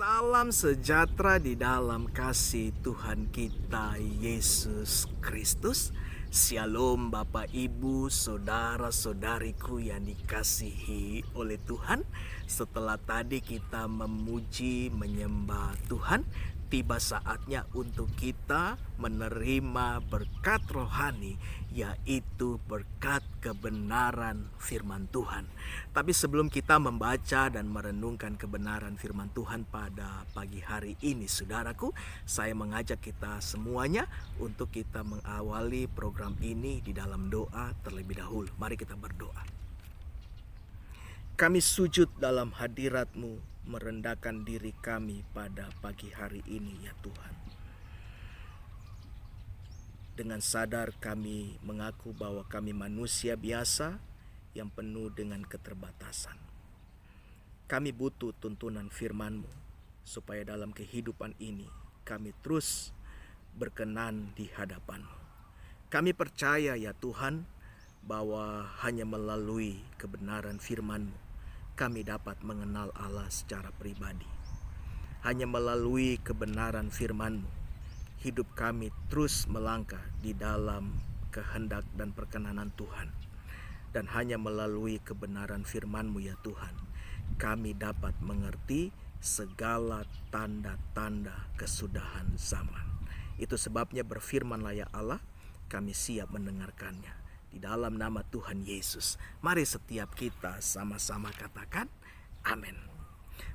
Salam sejahtera di dalam kasih Tuhan kita Yesus Kristus. Shalom Bapak Ibu, saudara-saudariku yang dikasihi oleh Tuhan. Setelah tadi kita memuji, menyembah Tuhan, tiba saatnya untuk kita menerima berkat rohani, yaitu berkat kebenaran firman Tuhan. Tapi sebelum kita membaca dan merenungkan kebenaran firman Tuhan pada pagi hari ini, saudaraku, saya mengajak kita semuanya untuk kita mengawali program ini di dalam doa terlebih dahulu. Mari kita berdoa. Kami sujud dalam hadirat-Mu, merendahkan diri kami pada pagi hari ini ya Tuhan. Dengan sadar kami mengaku bahwa kami manusia biasa yang penuh dengan keterbatasan. Kami butuh tuntunan firman-Mu supaya dalam kehidupan ini kami terus berkenan di hadapan-Mu. Kami percaya ya Tuhan bahwa hanya melalui kebenaran firman-Mu kami dapat mengenal Allah secara pribadi. Hanya melalui kebenaran firman-Mu, hidup kami terus melangkah di dalam kehendak dan perkenanan Tuhan. Dan hanya melalui kebenaran firman-Mu ya Tuhan, kami dapat mengerti segala tanda-tanda kesudahan zaman. Itu sebabnya berfirmanlah ya Allah, kami siap mendengarkannya. Di dalam nama Tuhan Yesus, mari setiap kita sama-sama katakan amin.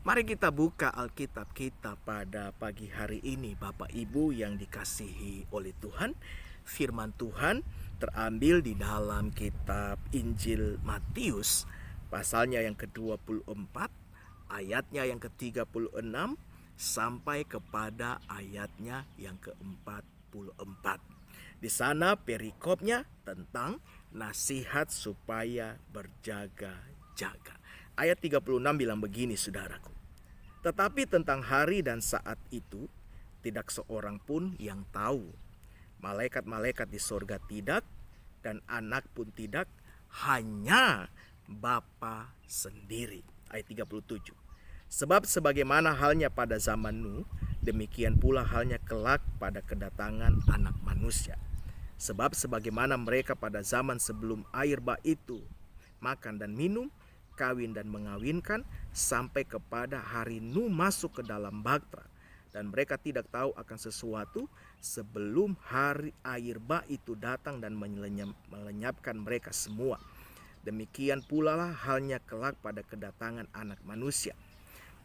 Mari kita buka Alkitab kita pada pagi hari ini, Bapak Ibu yang dikasihi oleh Tuhan. Firman Tuhan terambil di dalam kitab Injil Matius, pasalnya yang ke-24, ayatnya yang ke-36 sampai kepada ayatnya yang ke-44. Di sana perikopnya tentang nasihat supaya berjaga-jaga. Ayat 36 bilang begini, saudaraku. Tetapi tentang hari dan saat itu tidak seorang pun yang tahu. Malaikat-malaikat di sorga tidak, dan anak pun tidak, hanya Bapa sendiri. Ayat 37. Sebab sebagaimana halnya pada zaman Nuh, demikian pula halnya kelak pada kedatangan anak manusia. Sebab sebagaimana mereka pada zaman sebelum air bah itu makan dan minum, kawin dan mengawinkan, sampai kepada hari Nuh masuk ke dalam bahtera, dan mereka tidak tahu akan sesuatu sebelum hari air bah itu datang dan melenyapkan mereka semua. Demikian pula lah halnya kelak pada kedatangan anak manusia.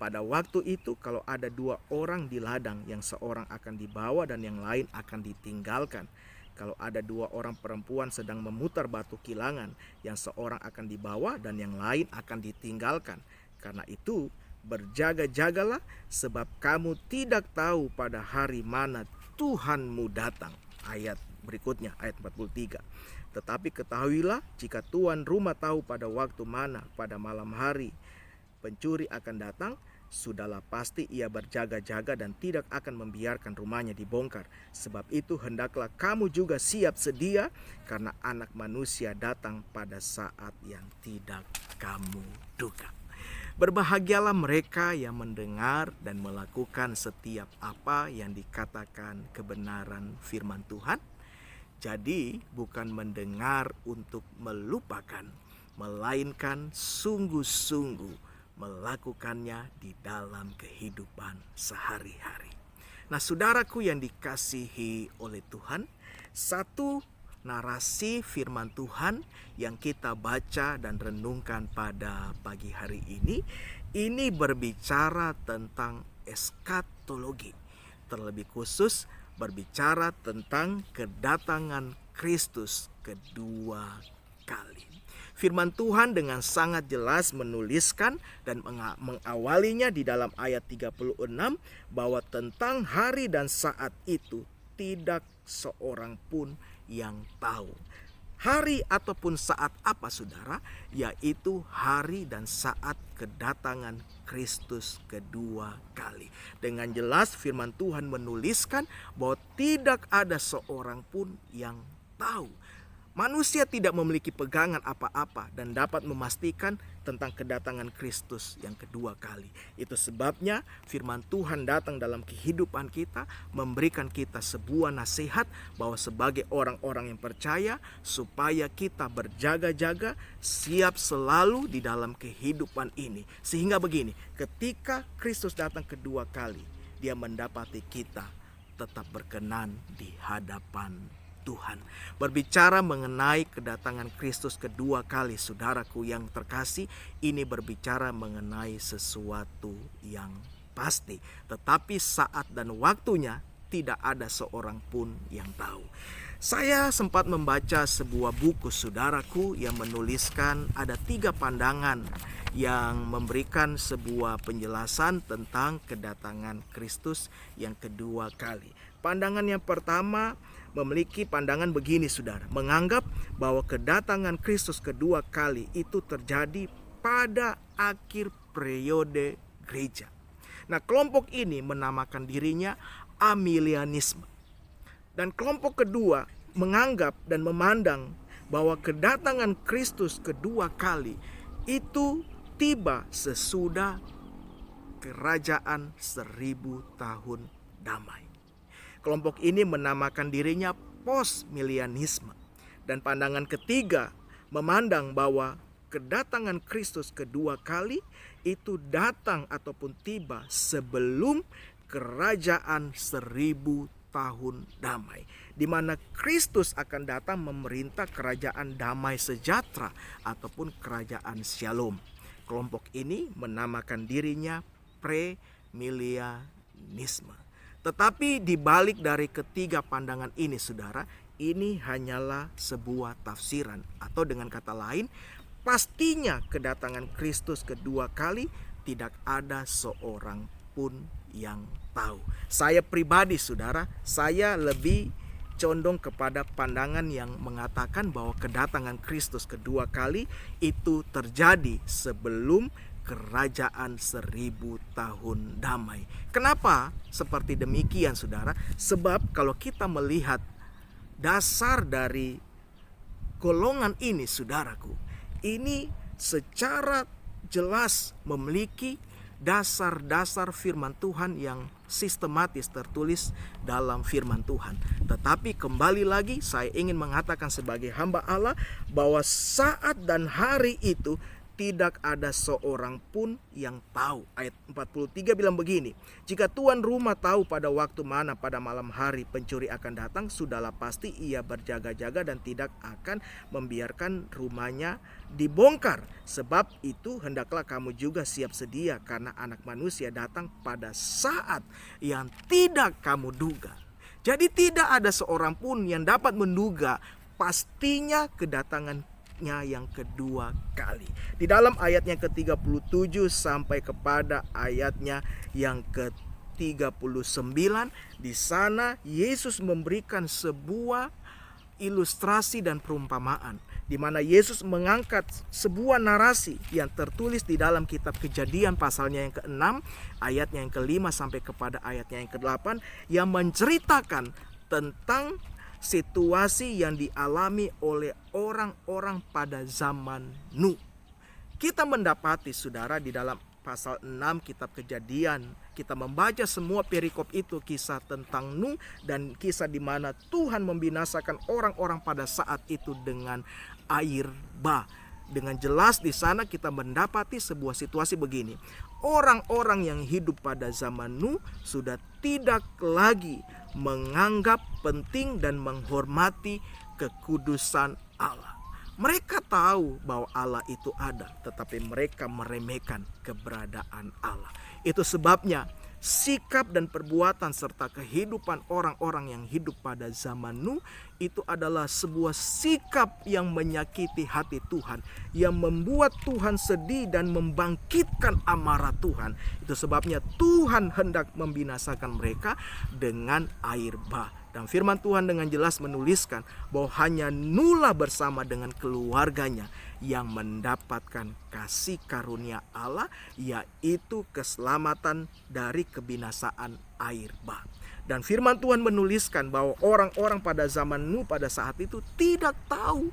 Pada waktu itu kalau ada dua orang di ladang, yang seorang akan dibawa dan yang lain akan ditinggalkan. Kalau ada dua orang perempuan sedang memutar batu kilangan, yang seorang akan dibawa dan yang lain akan ditinggalkan. Karena itu berjaga-jagalah, sebab kamu tidak tahu pada hari mana Tuhanmu datang. Ayat berikutnya, ayat 43. Tetapi ketahuilah, jika tuan rumah tahu pada waktu mana pada malam hari pencuri akan datang, sudahlah pasti ia berjaga-jaga dan tidak akan membiarkan rumahnya dibongkar. Sebab itu hendaklah kamu juga siap sedia, karena anak manusia datang pada saat yang tidak kamu duga. Berbahagialah mereka yang mendengar dan melakukan setiap apa yang dikatakan kebenaran firman Tuhan. Jadi bukan mendengar untuk melupakan, melainkan sungguh-sungguh melakukannya di dalam kehidupan sehari-hari. Nah, saudaraku yang dikasihi oleh Tuhan, satu narasi firman Tuhan yang kita baca dan renungkan pada pagi hari ini berbicara tentang eskatologi. Terlebih khusus berbicara tentang kedatangan Kristus kedua kali. Firman Tuhan dengan sangat jelas menuliskan dan mengawalinya di dalam ayat 36 bahwa tentang hari dan saat itu tidak seorang pun yang tahu. Hari ataupun saat apa, saudara? Yaitu hari dan saat kedatangan Kristus kedua kali. Dengan jelas firman Tuhan menuliskan bahwa tidak ada seorang pun yang tahu. Manusia tidak memiliki pegangan apa-apa dan dapat memastikan tentang kedatangan Kristus yang kedua kali. Itu sebabnya firman Tuhan datang dalam kehidupan kita, memberikan kita sebuah nasihat bahwa sebagai orang-orang yang percaya, supaya kita berjaga-jaga, siap selalu di dalam kehidupan ini. Sehingga begini, ketika Kristus datang kedua kali, Dia mendapati kita tetap berkenan di hadapan Tuhan. Berbicara mengenai kedatangan Kristus kedua kali, saudaraku yang terkasih, ini berbicara mengenai sesuatu yang pasti. Tetapi saat dan waktunya tidak ada seorang pun yang tahu. Saya sempat membaca sebuah buku, saudaraku, yang menuliskan ada 3 pandangan yang memberikan sebuah penjelasan tentang kedatangan Kristus yang kedua kali. Pandangan yang pertama memiliki pandangan begini, saudara, menganggap bahwa kedatangan Kristus kedua kali itu terjadi pada akhir periode gereja. Nah, kelompok ini menamakan dirinya amilianisme. Dan kelompok kedua menganggap dan memandang bahwa kedatangan Kristus kedua kali itu tiba sesudah kerajaan 1000 tahun damai. Kelompok ini menamakan dirinya postmilianisme. Dan pandangan ketiga memandang bahwa kedatangan Kristus kedua kali itu datang ataupun tiba sebelum kerajaan 1000 tahun damai, di mana Kristus akan datang memerintah kerajaan damai sejahtera ataupun kerajaan Shalom. Kelompok ini menamakan dirinya premilianisme. Tetapi di balik dari ketiga pandangan ini, saudara, ini hanyalah sebuah tafsiran, atau dengan kata lain, pastinya kedatangan Kristus kedua kali tidak ada seorang pun yang tahu. Saya pribadi, saudara, saya lebih condong kepada pandangan yang mengatakan bahwa kedatangan Kristus kedua kali itu terjadi sebelum kerajaan 1000 tahun damai. Kenapa seperti demikian, saudara? Sebab kalau kita melihat dasar dari golongan ini, saudaraku, ini secara jelas memiliki dasar-dasar firman Tuhan yang sistematis tertulis dalam firman Tuhan. Tetapi kembali lagi saya ingin mengatakan sebagai hamba Allah bahwa saat dan hari itu tidak ada seorang pun yang tahu. Ayat 43 bilang begini, jika tuan rumah tahu pada waktu mana pada malam hari pencuri akan datang, sudahlah pasti ia berjaga-jaga dan tidak akan membiarkan rumahnya dibongkar. Sebab itu hendaklah kamu juga siap sedia, karena anak manusia datang pada saat yang tidak kamu duga. Jadi tidak ada seorang pun yang dapat menduga pastinya kedatangan yang kedua kali. Di dalam ayatnya ke-37 sampai kepada ayatnya yang ke-39, di sana Yesus memberikan sebuah ilustrasi dan perumpamaan, di mana Yesus mengangkat sebuah narasi yang tertulis di dalam kitab Kejadian pasalnya yang ke-6, ayatnya yang ke-5 sampai kepada ayatnya yang ke-8, yang menceritakan tentang situasi yang dialami oleh orang-orang pada zaman Nuh. Kita mendapati, saudara, di dalam pasal 6 kitab Kejadian, kita membaca semua perikop itu, kisah tentang Nuh dan kisah di mana Tuhan membinasakan orang-orang pada saat itu dengan air bah. Dengan jelas di sana kita mendapati sebuah situasi begini. Orang-orang yang hidup pada zaman Nuh sudah tidak lagi menganggap penting dan menghormati kekudusan Allah. Mereka tahu bahwa Allah itu ada, tetapi mereka meremehkan keberadaan Allah. Itu sebabnya sikap dan perbuatan serta kehidupan orang-orang yang hidup pada zaman Nuh itu adalah sebuah sikap yang menyakiti hati Tuhan, yang membuat Tuhan sedih dan membangkitkan amarah Tuhan. Itu sebabnya Tuhan hendak membinasakan mereka dengan air bah. Dan firman Tuhan dengan jelas menuliskan bahwa hanya Nuh bersama dengan keluarganya yang mendapatkan kasih karunia Allah, yaitu keselamatan dari kebinasaan air bah. Dan firman Tuhan menuliskan bahwa orang-orang pada zaman Nuh pada saat itu tidak tahu,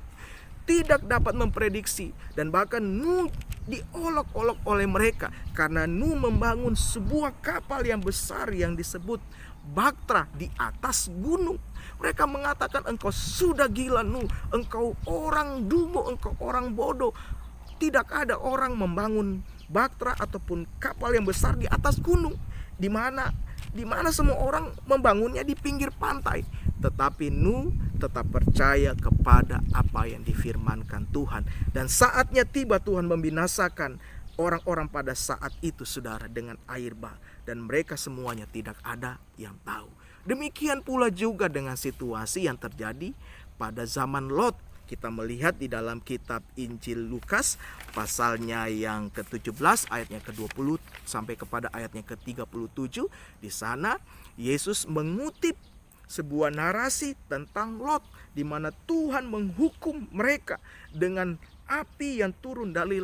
tidak dapat memprediksi, dan bahkan Nuh diolok-olok oleh mereka karena Nuh membangun sebuah kapal yang besar yang disebut Bahtera di atas gunung. Mereka mengatakan, engkau sudah gila Nuh, engkau orang dungu, engkau orang bodoh. Tidak ada orang membangun Bahtera ataupun kapal yang besar di atas gunung. Di mana semua orang membangunnya di pinggir pantai. Tetapi Nuh tetap percaya kepada apa yang difirmankan Tuhan. Dan saatnya tiba Tuhan membinasakan orang-orang pada saat itu, saudara, dengan air bah. Dan mereka semuanya tidak ada yang tahu. Demikian pula juga dengan situasi yang terjadi pada zaman Lot. Kita melihat di dalam kitab Injil Lukas pasalnya yang ke-17 ayatnya ke-20 sampai kepada ayatnya ke-37. Di sana Yesus mengutip sebuah narasi tentang Lot, di mana Tuhan menghukum mereka dengan api yang turun dari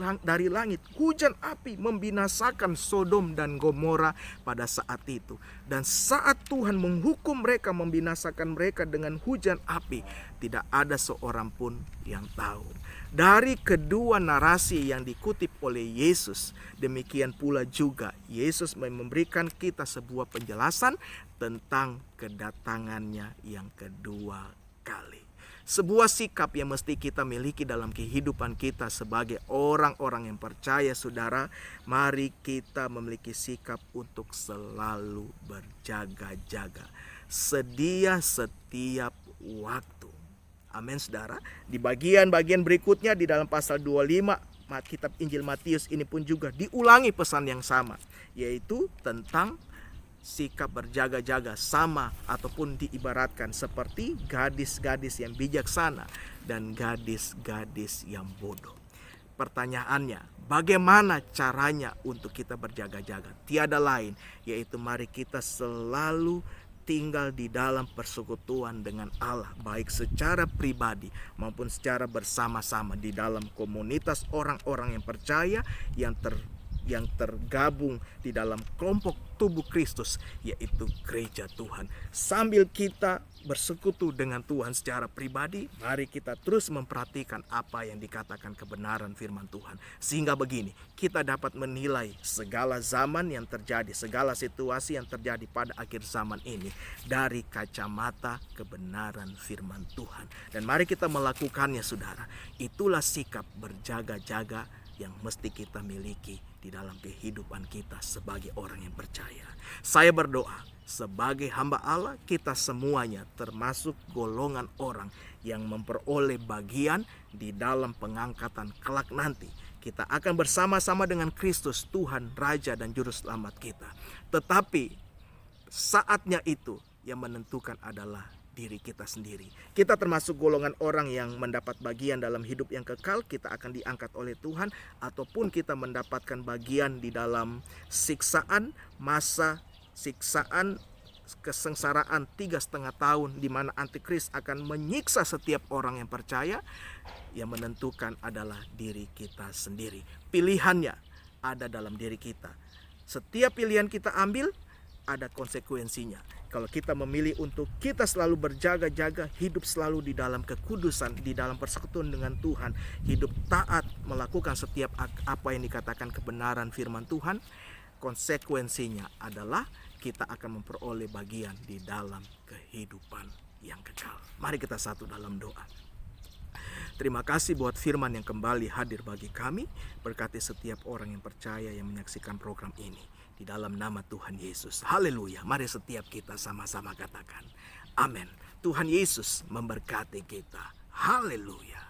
langit. Hujan api membinasakan Sodom dan Gomora pada saat itu. Dan saat Tuhan menghukum mereka, membinasakan mereka dengan hujan api, tidak ada seorang pun yang tahu. Dari kedua narasi yang dikutip oleh Yesus, demikian pula juga Yesus memberikan kita sebuah penjelasan tentang kedatangannya yang kedua kali. Sebuah sikap yang mesti kita miliki dalam kehidupan kita sebagai orang-orang yang percaya, saudara. Mari kita memiliki sikap untuk selalu berjaga-jaga, sedia setiap waktu. Amin, saudara. Di bagian-bagian berikutnya di dalam pasal 25 kitab Injil Matius ini pun juga diulangi pesan yang sama, yaitu tentang sikap berjaga-jaga, sama ataupun diibaratkan seperti gadis-gadis yang bijaksana dan gadis-gadis yang bodoh. Pertanyaannya, bagaimana caranya untuk kita berjaga-jaga? Tiada lain, yaitu mari kita selalu tinggal di dalam persekutuan dengan Allah, baik secara pribadi maupun secara bersama-sama di dalam komunitas orang-orang yang percaya yang tergabung di dalam kelompok tubuh Kristus, yaitu gereja Tuhan. Sambil kita bersekutu dengan Tuhan secara pribadi, mari kita terus memperhatikan apa yang dikatakan kebenaran firman Tuhan. Sehingga begini, kita dapat menilai segala zaman yang terjadi, segala situasi yang terjadi pada akhir zaman ini dari kacamata kebenaran firman Tuhan. Dan mari kita melakukannya, saudara. Itulah sikap berjaga-jaga yang mesti kita miliki di dalam kehidupan kita sebagai orang yang percaya. Saya berdoa sebagai hamba Allah, kita semuanya termasuk golongan orang yang memperoleh bagian di dalam pengangkatan kelak nanti. Kita akan bersama-sama dengan Kristus, Tuhan, Raja dan Juru Selamat kita. Tetapi saatnya itu yang menentukan adalah diri kita sendiri. Kita termasuk golongan orang yang mendapat bagian dalam hidup yang kekal, kita akan diangkat oleh Tuhan, ataupun kita mendapatkan bagian di dalam siksaan, masa siksaan kesengsaraan 3,5 tahun, di mana antikris akan menyiksa setiap orang yang percaya. Yang menentukan adalah diri kita sendiri. Pilihannya ada dalam diri kita. Setiap pilihan kita ambil ada konsekuensinya. Kalau kita memilih untuk kita selalu berjaga-jaga, hidup selalu di dalam kekudusan, di dalam persekutuan dengan Tuhan, hidup taat, melakukan setiap apa yang dikatakan kebenaran firman Tuhan, konsekuensinya adalah kita akan memperoleh bagian di dalam kehidupan yang kekal. Mari kita satu dalam doa. Terima kasih buat firman yang kembali hadir bagi kami. Berkati setiap orang yang percaya yang menyaksikan program ini. Di dalam nama Tuhan Yesus. Haleluya. Mari setiap kita sama-sama katakan amin. Tuhan Yesus memberkati kita. Haleluya.